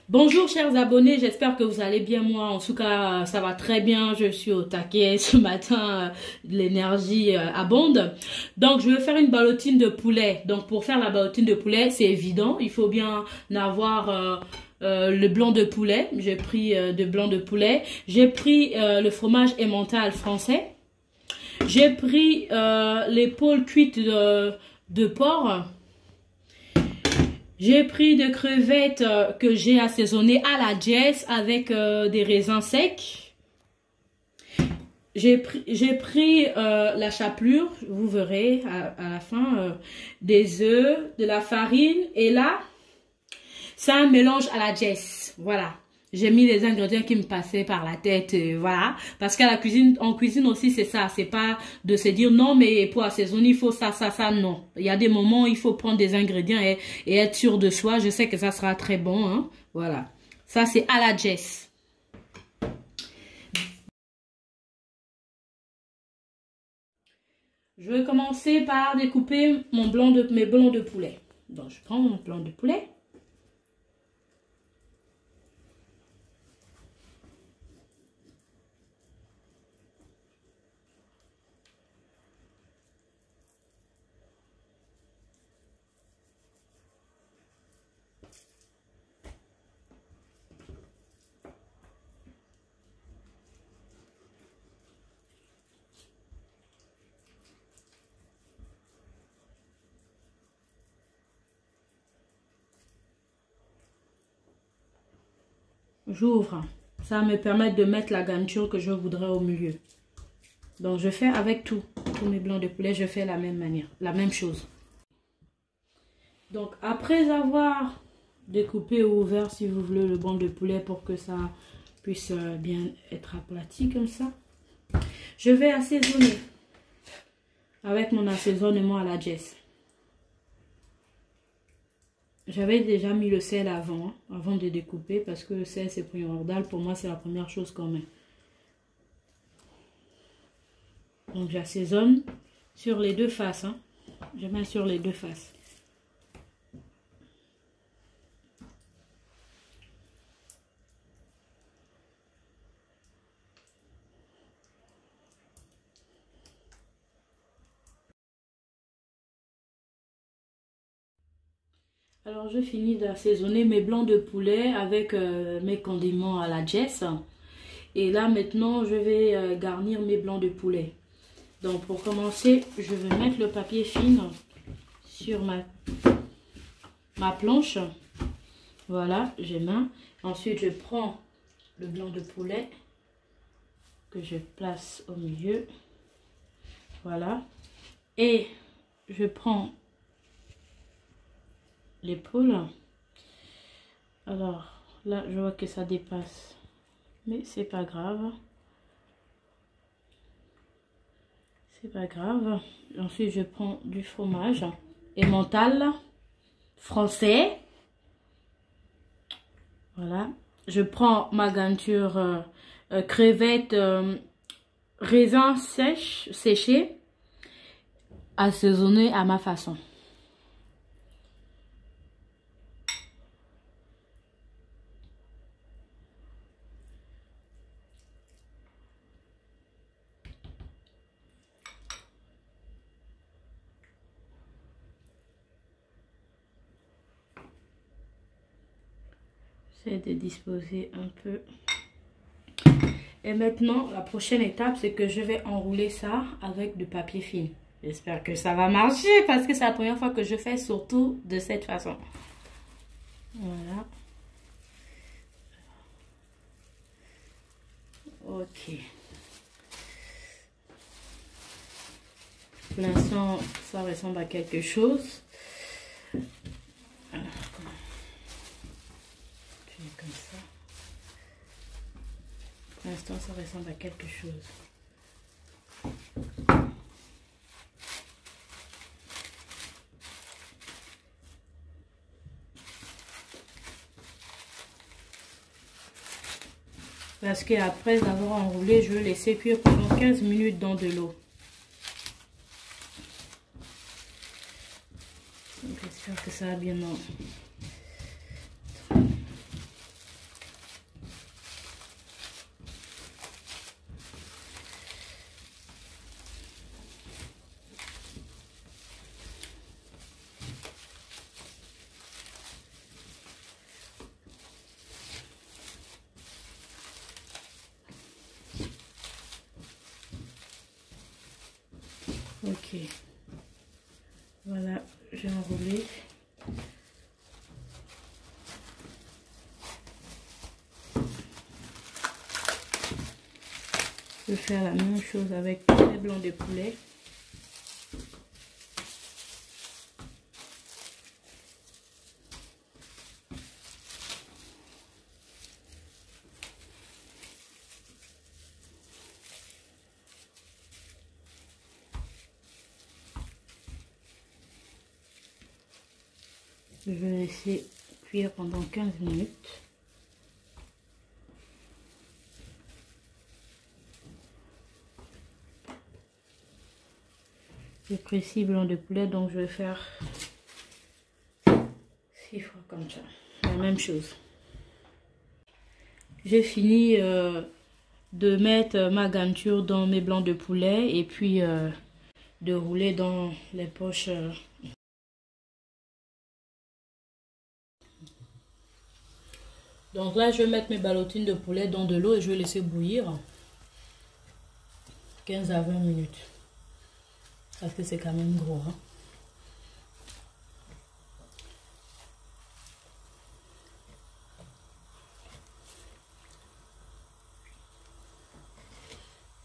Bonjour chers abonnés, j'espère que vous allez bien. Moi en tout cas ça va très bien, je suis au taquet ce matin, l'énergie abonde. Donc je vais faire une ballotine de poulet. Donc pour faire la ballotine de poulet c'est évident, il faut bien avoir le blanc de poulet. J'ai pris de blanc de poulet, j'ai pris le fromage emmental français, j'ai pris l'épaule cuite de porc. J'ai pris des crevettes que j'ai assaisonnées à la Jess avec des raisins secs. J'ai pris la chapelure, vous verrez à la fin, des œufs, de la farine. Et là, c'est un mélange à la Jess. Voilà. J'ai mis les ingrédients qui me passaient par la tête, voilà. Parce qu'à la cuisine, en cuisine aussi, c'est ça. C'est pas de se dire non, mais pour assaisonner, il faut ça, ça, ça. Non. Il y a des moments où il faut prendre des ingrédients et être sûr de soi. Je sais que ça sera très bon, hein. Voilà. Ça, c'est à la Jess. Je vais commencer par découper mes blancs de poulet. Donc, je prends mon blanc de poulet. J'ouvre. Ça va me permettre de mettre la garniture que je voudrais au milieu. Donc, je fais avec tous mes blancs de poulet, je fais la même manière, la même chose. Donc, après avoir découpé ou ouvert, si vous voulez, le blanc de poulet pour que ça puisse bien être aplati comme ça, je vais assaisonner avec mon assaisonnement à la Jess. J'avais déjà mis le sel avant, avant de découper, parce que le sel c'est primordial. Pour moi, c'est la première chose qu'on met. Donc, j'assaisonne sur les deux faces. Hein. Je mets sur les deux faces. Alors, je finis d'assaisonner mes blancs de poulet avec mes condiments à la Jess. Et là, maintenant, je vais garnir mes blancs de poulet. Donc, pour commencer, je vais mettre le papier film sur ma planche. Voilà, j'ai main. Ensuite, je prends le blanc de poulet que je place au milieu. Voilà. Et je prends l'épaule. Alors, là, je vois que ça dépasse. Mais c'est pas grave. C'est pas grave. Ensuite, je prends du fromage emmental français. Voilà. Je prends ma garniture crevettes raisins séchés, assaisonnés à ma façon. J'essaie de disposer un peu. Et maintenant, la prochaine étape, c'est que je vais enrouler ça avec du papier film. J'espère que ça va marcher parce que c'est la première fois que je fais surtout de cette façon. Voilà. Ok. Pour l'instant, ça ressemble à quelque chose. Alors, je vais comme ça. Pour l'instant, ça ressemble à quelque chose. Parce qu'après avoir enroulé, je vais laisser cuire pendant 15 minutes dans de l'eau. J'espère que ça va bien. Ok. Voilà, j'ai enroulé. Je vais faire la même chose avec les blancs de poulet. Je vais laisser cuire pendant 15 minutes. J'ai pris 6 blancs de poulet, donc je vais faire 6 fois comme ça. La même chose. J'ai fini de mettre ma garniture dans mes blancs de poulet et puis de rouler dans les poches. Donc là, je vais mettre mes ballotines de poulet dans de l'eau et je vais laisser bouillir 15 à 20 minutes. Parce que c'est quand même gros. Hein?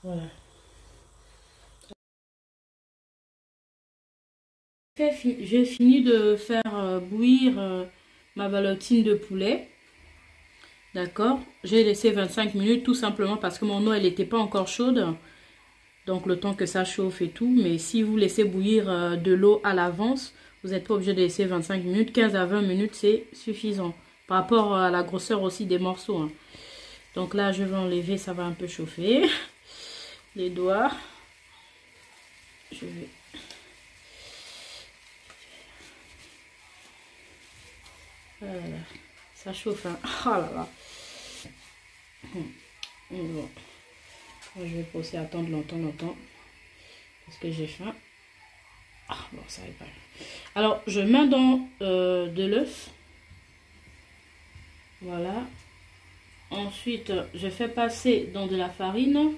Voilà. J'ai fini de faire bouillir ma ballotine de poulet. D'accord, j'ai laissé 25 minutes tout simplement parce que mon eau elle n'était pas encore chaude. Donc le temps que ça chauffe et tout. Mais si vous laissez bouillir de l'eau à l'avance, vous n'êtes pas obligé de laisser 25 minutes. 15 à 20 minutes c'est suffisant. Par rapport à la grosseur aussi des morceaux. Hein. Donc là je vais enlever, ça va un peu chauffer. Les doigts. Je vais... Voilà. Ça chauffe. Hein. Oh là là. Bon. Je vais pas aussi attendre longtemps parce que j'ai faim. Ah bon, ça va pas. Alors je mets dans de l'œuf. Voilà. Ensuite je fais passer dans de la farine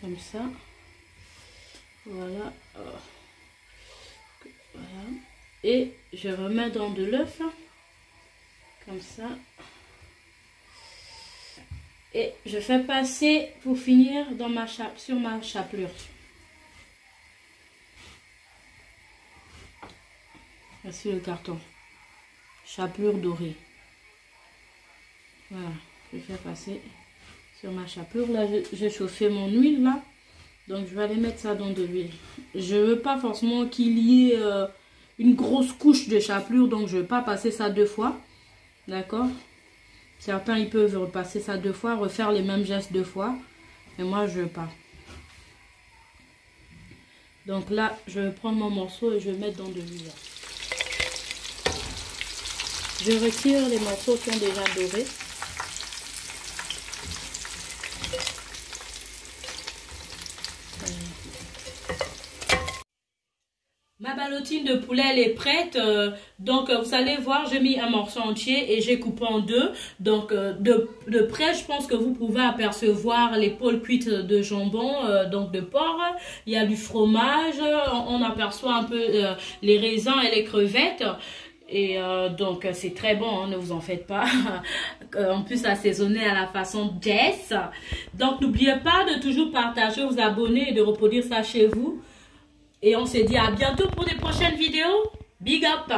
comme ça. Voilà. Voilà. Et je remets dans de l'œuf comme ça. Et je fais passer pour finir dans sur ma chapelure. Voici le carton. Chapelure dorée. Voilà. Je fais passer sur ma chapelure. Là, j'ai chauffé mon huile là. Donc, je vais aller mettre ça dans de l'huile. Je ne veux pas forcément qu'il y ait une grosse couche de chapelure. Donc, je ne vais pas passer ça 2 fois. D'accord? Certains, ils peuvent repasser ça 2 fois, refaire les mêmes gestes 2 fois. Mais moi, je ne veux pas. Donc là, je vais prendre mon morceau et je vais mettre dans de l'huile. Je retire les morceaux qui ont déjà doré. Ma ballotine de poulet, elle est prête. Donc, vous allez voir, j'ai mis un morceau entier et j'ai coupé en 2. Donc, de près, je pense que vous pouvez apercevoir l'épaule cuite de jambon, donc de porc. Il y a du fromage. On aperçoit un peu les raisins et les crevettes. Et donc, c'est très bon, hein, ne vous en faites pas. En plus, assaisonné à la façon Jess. Donc, n'oubliez pas de toujours partager, vous abonner et de reproduire ça chez vous. Et on se dit à bientôt pour des prochaines vidéos. Big up!